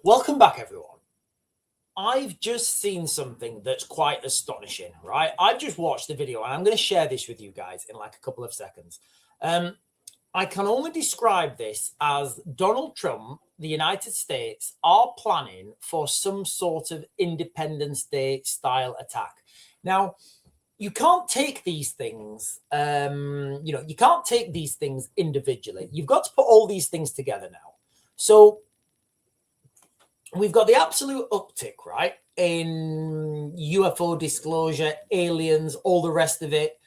Welcome back, everyone. I've just seen something that's quite astonishing, right? I've just watched the video and I'm going to share this with you guys in like a couple of seconds. I can only describe this as Donald Trump, the United States, are planning for some sort of Independence Day style attack. Now, you can't take these things, you can't take these things individually. You've got to put all these things together now. So we've got the absolute uptick, right, in UFO disclosure, aliens, all the rest of it.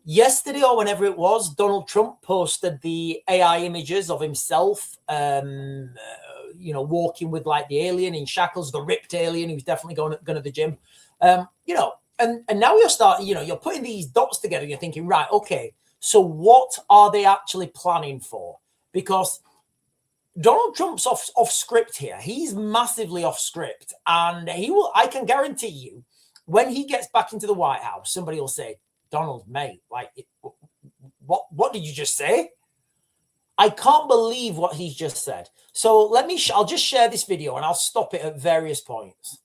Yesterday or whenever it was, Donald Trump posted the AI images of himself, walking with like the alien in shackles, the ripped alien who's definitely going to the gym, and now you're putting these dots together. You're thinking, right, okay, so what are they actually planning for? Because Donald Trump's off script here. He's massively off script, and I can guarantee you, when he gets back into the White House, somebody will say, Donald, mate, what did you just say? I can't believe what he's just said. So I'll just share this video and I'll stop it at various points.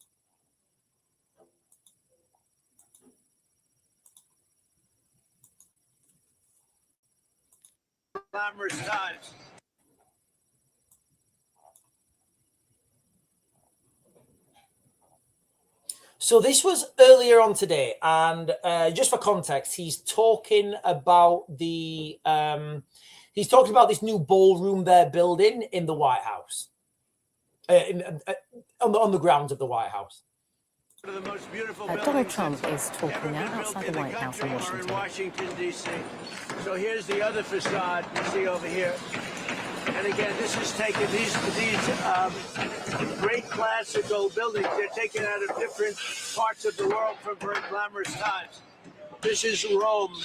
Glamorous times. So this was earlier on today, and just for context, he's talking about this new ballroom they're building in the White House, on the grounds of the White House. One of the most beautiful Donald Trump is talking now outside the White House in Washington, D.C. So here's the other facade you see over here. And again, this is taken, these great classical buildings, they're taken out of different parts of the world from very glamorous times. This is Rome.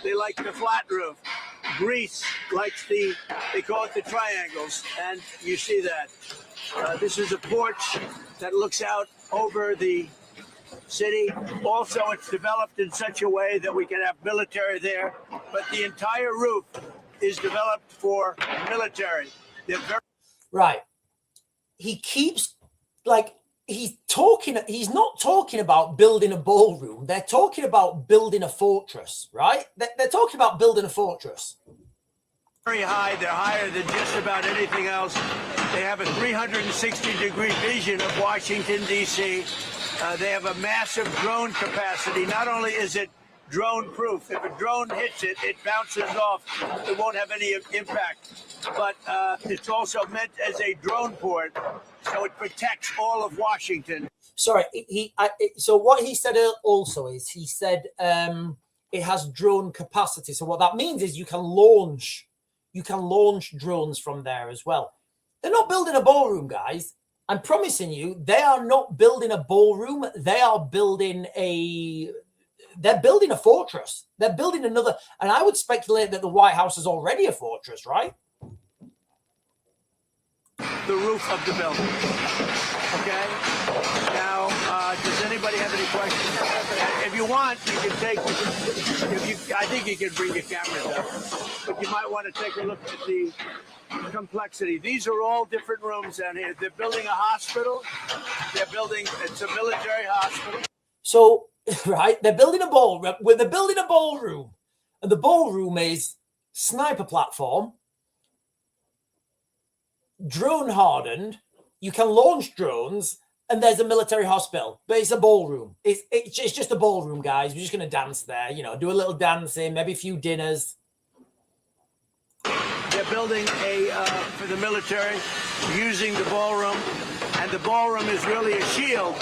They like the flat roof. Greece likes they call it the triangles, and you see that. This is a porch that looks out over the city. Also, it's developed in such a way that we can have military there, but the entire roof is developed for military. Right. He keeps he's not talking about building a ballroom. They're talking about building a fortress, right? They're talking about building a fortress. Very high. They're higher than just about anything else. They have a 360-degree vision of Washington, D.C. They have a massive drone capacity. Not only is it drone proof, if a drone hits it, it bounces off. It won't have any impact. But it's also meant as a drone port, so it protects all of Washington. Sorry, so what he said also is he said it has drone capacity. So what that means is you can launch drones from there as well. They're not building a ballroom, guys. I'm promising you, they are not building a ballroom. They're building a fortress. They're building another, and I would speculate that the White House is already a fortress, right? The roof of the building. Okay. Now, does anybody have any questions? If you want, you can take. I think you can bring your cameras up, but you might want to take a look at the complexity. These are all different rooms down here. They're building a hospital. It's a military hospital. So, right, they're building a ballroom. They're building a ballroom, and the ballroom is sniper platform, drone hardened. You can launch drones, and there's a military hospital, but it's a ballroom. It's just a ballroom, guys. We're just gonna dance there, do a little dancing, maybe a few dinners. They're building for the military, using the ballroom, and the ballroom is really a shield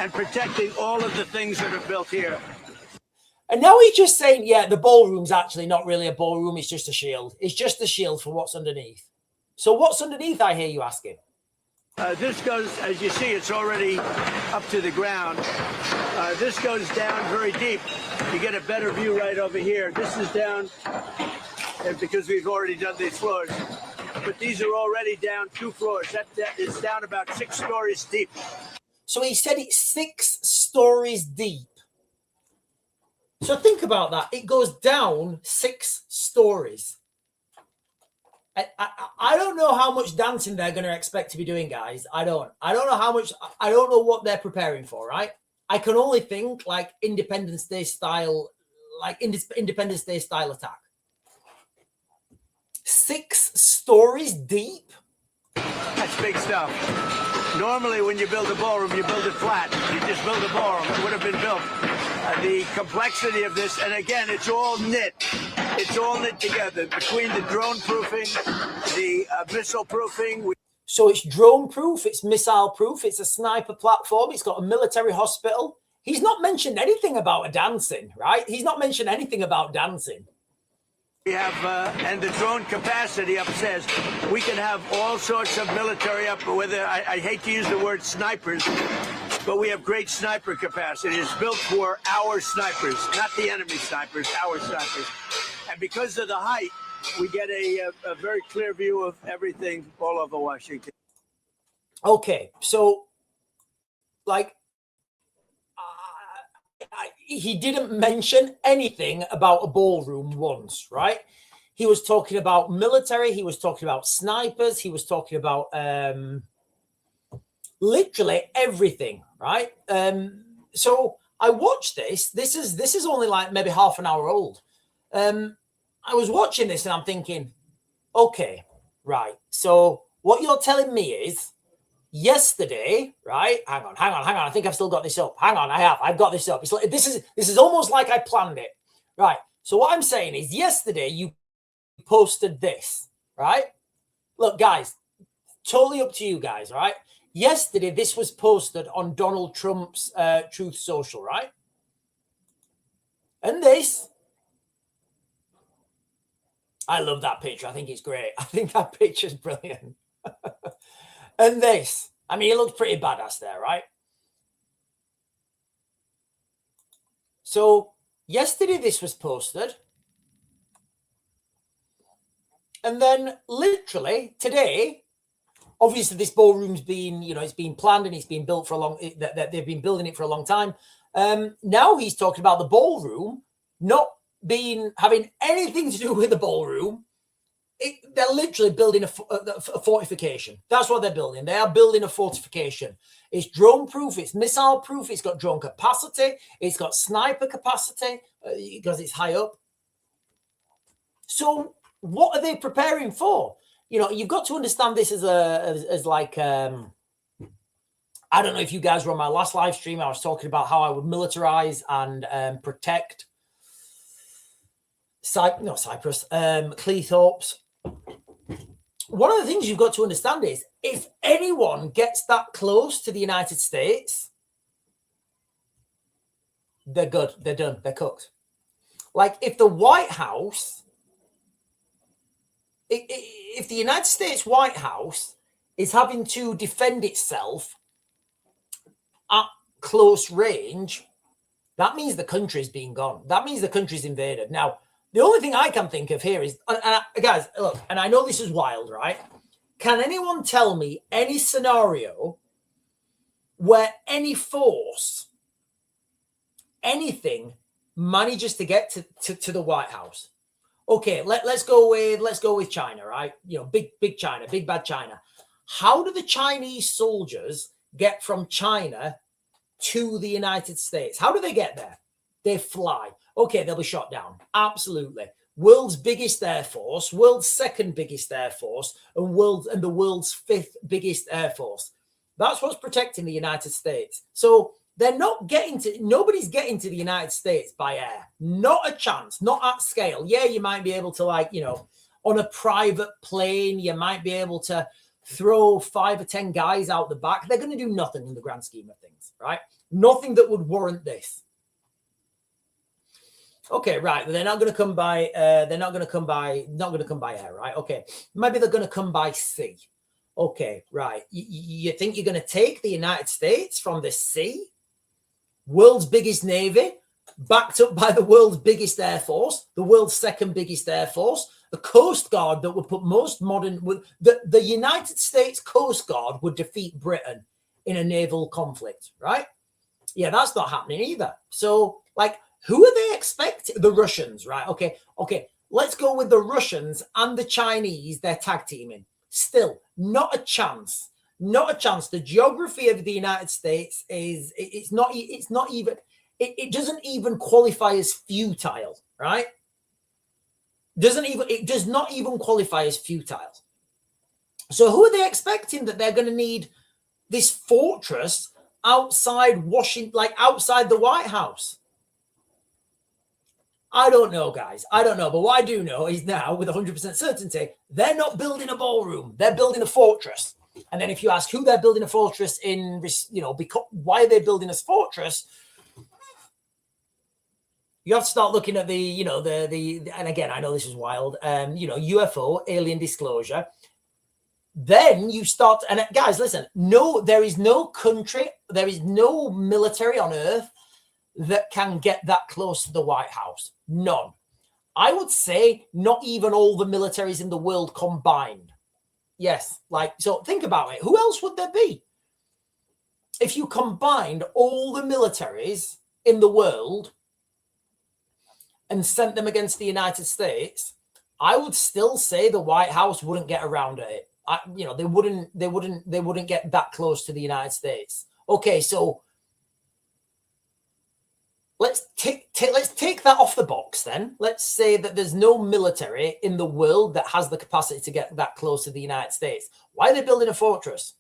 and protecting all of the things that are built here. And now he's just saying, yeah, the ballroom's actually not really a ballroom. It's just a shield. It's just a shield for what's underneath. So what's underneath, I hear you asking? This goes, as you see, it's already up to the ground. This goes down very deep. You get a better view right over here. This is down because we've already done these floors. But these are already down 2 floors. That is down about 6 stories deep. So he said it's 6 stories deep. So think about that. It goes down 6 stories. I don't know how much dancing they're going to expect to be doing, guys. I don't know how much. I don't know what they're preparing for. Right. I can only think like Independence Day style, Independence Day style attack. 6 stories deep. That's big stuff. Normally, when you build a ballroom, you build it flat. You just build a ballroom. It would have been built. The complexity of this, and again, it's all knit. It's all knit together between the drone proofing, the missile proofing. So it's drone proof, it's missile proof, it's a sniper platform, it's got a military hospital. He's not mentioned anything about dancing, right? He's not mentioned anything about dancing. We have, and the drone capacity upstairs. We can have all sorts of military up, whether, I hate to use the word snipers, but we have great sniper capacity. It's built for our snipers, not the enemy snipers, our snipers. And because of the height, we get a very clear view of everything all over Washington. Okay, so, like, he didn't mention anything about a ballroom once, right? He was talking about military. He was talking about snipers. He was talking about literally everything, right? So I watched this. This is only like maybe half an hour old. I was watching this and I'm thinking, okay, right. So what you're telling me is, yesterday, right? Hang on. I think I've still got this up. Hang on, I've got this up. It's like this is almost like I planned it, right? So what I'm saying is, yesterday you posted this, right? Look, guys, totally up to you guys, right? Yesterday this was posted on Donald Trump's Truth Social, right? And this, I love that picture. I think it's great. I think that picture's brilliant. And this, I mean, it looks pretty badass there, right? So yesterday this was posted. And then literally today, obviously this ballroom's been, it's been planned and it's been built for a long, that they've been building it for a long time. Now he's talking about the ballroom not having anything to do with the ballroom. They're literally building a fortification. That's what they're building. They are building a fortification. It's drone proof. It's missile proof. It's got drone capacity. It's got sniper capacity because it's high up. So what are they preparing for? You've got to understand this as like, I don't know if you guys were on my last live stream. I was talking about how I would militarize and protect Cyprus, Cleethorpes. One of the things you've got to understand is, if anyone gets that close to the United States, they're good. They're done. They're cooked. Like, if the White House, if the United States White House is having to defend itself at close range, that means the country's been gone. That means the country's invaded. Now, the only thing I can think of here is, guys, look, and I know this is wild, right? Can anyone tell me any scenario where any force, anything, manages to get to the White House? Okay, let's go with China, right? Big China, big bad China. How do the Chinese soldiers get from China to the United States? How do they get there? They fly. Okay, they'll be shot down. Absolutely. World's biggest air force, world's second biggest air force, and the world's 5th biggest air force. That's what's protecting the United States. So nobody's getting to the United States by air. Not a chance, not at scale. Yeah, you might be able to, on a private plane, you might be able to throw 5 or 10 guys out the back. They're going to do nothing in the grand scheme of things, right? Nothing that would warrant this. Okay, right. They're not going to come by. Not going to come by air, right? Okay, maybe they're going to come by sea. Okay, right. You think you're going to take the United States from the sea? World's biggest navy, backed up by the world's biggest air force, the world's second biggest air force, the Coast Guard that would put most modern. The United States Coast Guard would defeat Britain in a naval conflict, right? Yeah, that's not happening either. So, who are they expecting? The Russians, right? Okay. Let's go with the Russians and the Chinese. They're tag teaming. Still, not a chance. Not a chance. The geography of the United States it doesn't even qualify as futile, right? It does not even qualify as futile. So who are they expecting that they're going to need this fortress outside Washington, like outside the White House? I don't know, guys. I don't know. But what I do know is now, with 100% certainty, they're not building a ballroom. They're building a fortress. And then if you ask who they're building a fortress in, because why are they building this fortress? You have to start looking at the and again, I know this is wild, UFO, alien disclosure. Then you start, and guys, listen, no, there is no country, there is no military on Earth that can get that close to the White House. None. I would say not even all the militaries in the world combined. Yes, so think about it. Who else would there be? If you combined all the militaries in the world and sent them against the United States, I would still say the White House wouldn't get around at it. They wouldn't get that close to the United States. Okay, so let's take that off the box then. Let's say that there's no military in the world that has the capacity to get that close to the United States. Why are they building a fortress?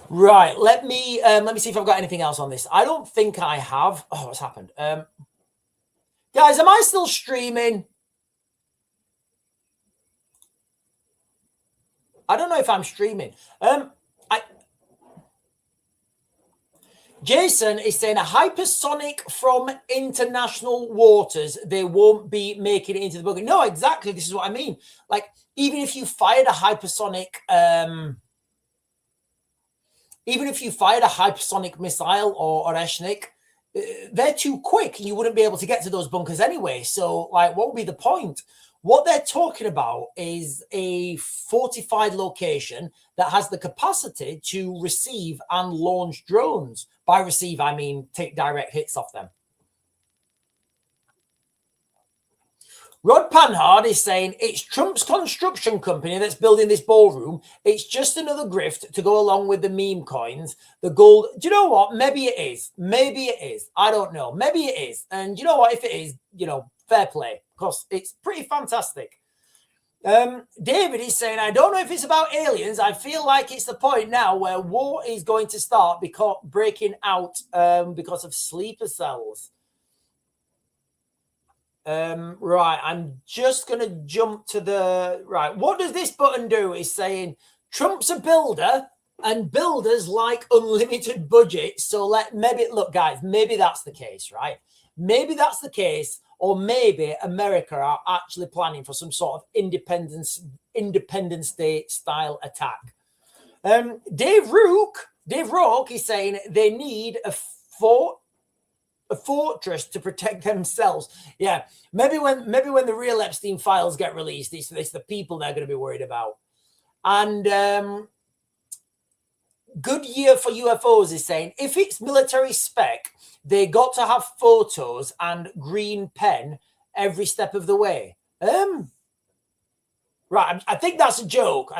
Right, let me see if I've got anything else on this. I don't think I have. Oh, what's happened? Guys, am I still streaming? I don't know if I'm streaming. Jason is saying a hypersonic from international waters, they won't be making it into the bunker. No, exactly. This is what I mean. Like, even if you fired a hypersonic, missile or Eshnik, they're too quick. You wouldn't be able to get to those bunkers anyway. So, what would be the point? What they're talking about is a fortified location that has the capacity to receive and launch drones. By receive, I mean take direct hits off them. Rod Panhard is saying it's Trump's construction company that's building this ballroom. It's just another grift to go along with the meme coins. The gold. Do you know what? Maybe it is. Maybe it is. I don't know. Maybe it is. And you know what? If it is, fair play, because it's pretty fantastic. David is saying, I don't know if it's about aliens. I feel like it's the point now where war is going to start breaking out because of sleeper cells. Right, I'm just going to jump to the... Right, what does this button do? It's saying Trump's a builder and builders like unlimited budget. So look, guys, maybe that's the case, right? Maybe that's the case. Or maybe America are actually planning for some sort of Independence Day style attack. Dave Rook is saying they need a fortress to protect themselves. Yeah, maybe when the real Epstein files get released, it's the people they're going to be worried about. And Good Year for UFOs is saying if it's military spec, they got to have photos and green pen every step of the way. Right, I think that's a joke.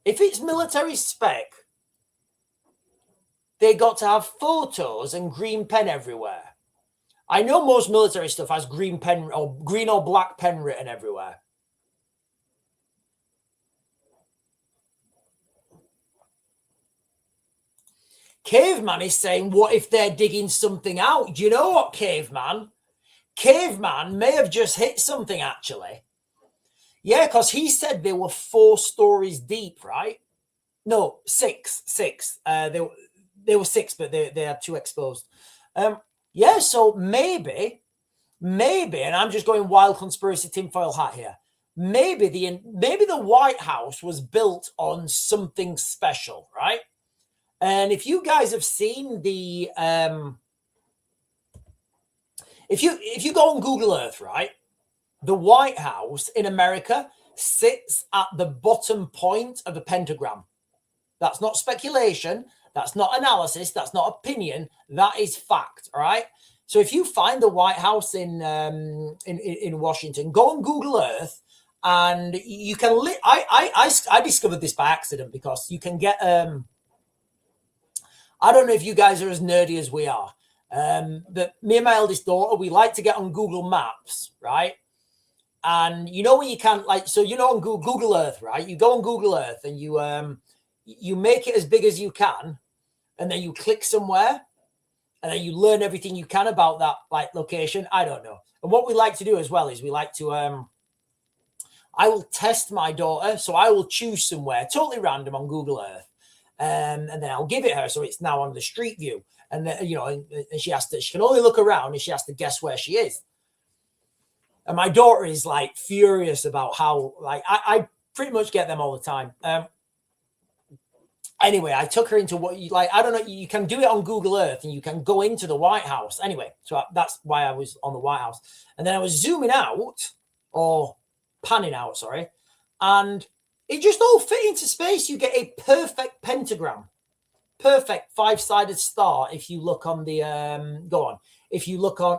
If it's military spec, they got to have photos and green pen everywhere. I know most military stuff has green pen or green or black pen written everywhere. Caveman is saying, what if they're digging something out? Do you know what, Caveman? Caveman may have just hit something, actually. Yeah, because he said they were 4 stories deep, right? No, 6. They were 6, but they had 2 exposed. Yeah, so maybe, and I'm just going wild conspiracy tinfoil hat here. Maybe the White House was built on something special, right? And if you guys have seen the, if you go on Google Earth, right, the White House in America sits at the bottom point of a pentagram. That's not speculation. That's not analysis. That's not opinion. That is fact, all right? So if you find the White House in Washington, go on Google Earth, and you can. I discovered this by accident because you can get. I don't know if you guys are as nerdy as we are, but me and my eldest daughter, we like to get on Google Maps, right? And you know when you can, like, so you know on Google Earth, right? You go on Google Earth and you make it as big as you can, and then you click somewhere. And then you learn everything you can about that like location. I don't know. And what we like to do as well is we like to I will test my daughter. So I will choose somewhere totally random on Google Earth. And then I'll give it her. So it's now on the street view. And then, you know, and she can only look around and she has to guess where she is. And my daughter is like furious about how, like, I pretty much get them all the time. Anyway, I took her into what you like. I don't know. You can do it on Google Earth and you can go into the White House. Anyway, so that's why I was on the White House. And then I was zooming out or panning out, sorry. And it just all fit into space. You get a perfect pentagram, perfect 5-sided star. If you look on the, go on. If you look on,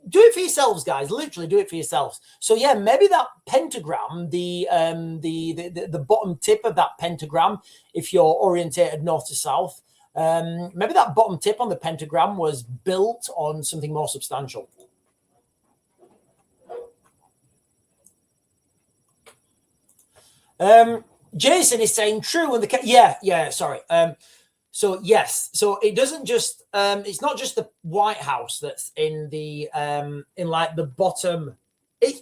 do it for yourselves, guys. Literally do it for yourselves. So yeah, maybe that pentagram, the bottom tip of that pentagram, if you're orientated north to south, maybe that bottom tip on the pentagram was built on something more substantial. Jason is saying true, and sorry. So yes, so it doesn't just it's not just the White House that's in the in like the bottom.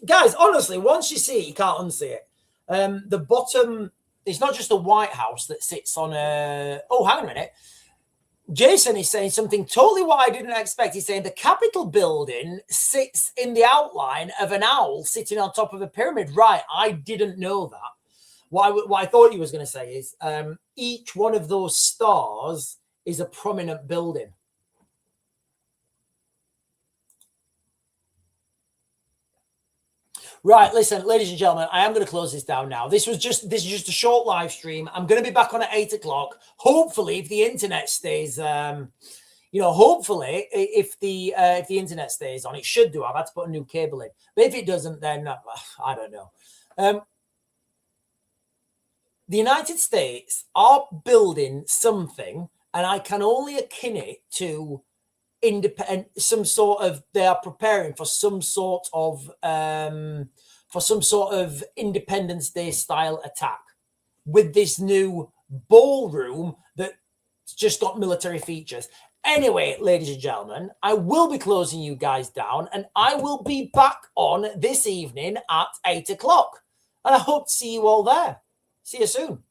Guys, honestly, once you see it, you can't unsee it. The bottom, it's not just the White House that sits on a. Oh, hang on a minute. Jason is saying something totally what I didn't expect. He's saying the Capitol building sits in the outline of an owl sitting on top of a pyramid. Right, I didn't know that. What I thought he was going to say is each one of those stars is a prominent building. Right, listen, ladies and gentlemen, I am going to close this down now. This is just a short live stream. I'm going to be back on at 8 o'clock. Hopefully, if the internet stays, hopefully, if the internet stays on, it should do. I've had to put a new cable in, but if it doesn't, then I don't know. The United States are building something, and I can only akin it to they are preparing for some sort of Independence Day style attack with this new ballroom that's just got military features. Anyway, ladies and gentlemen, I will be closing you guys down, and I will be back on this evening at 8 o'clock. And I hope to see you all there. See you soon.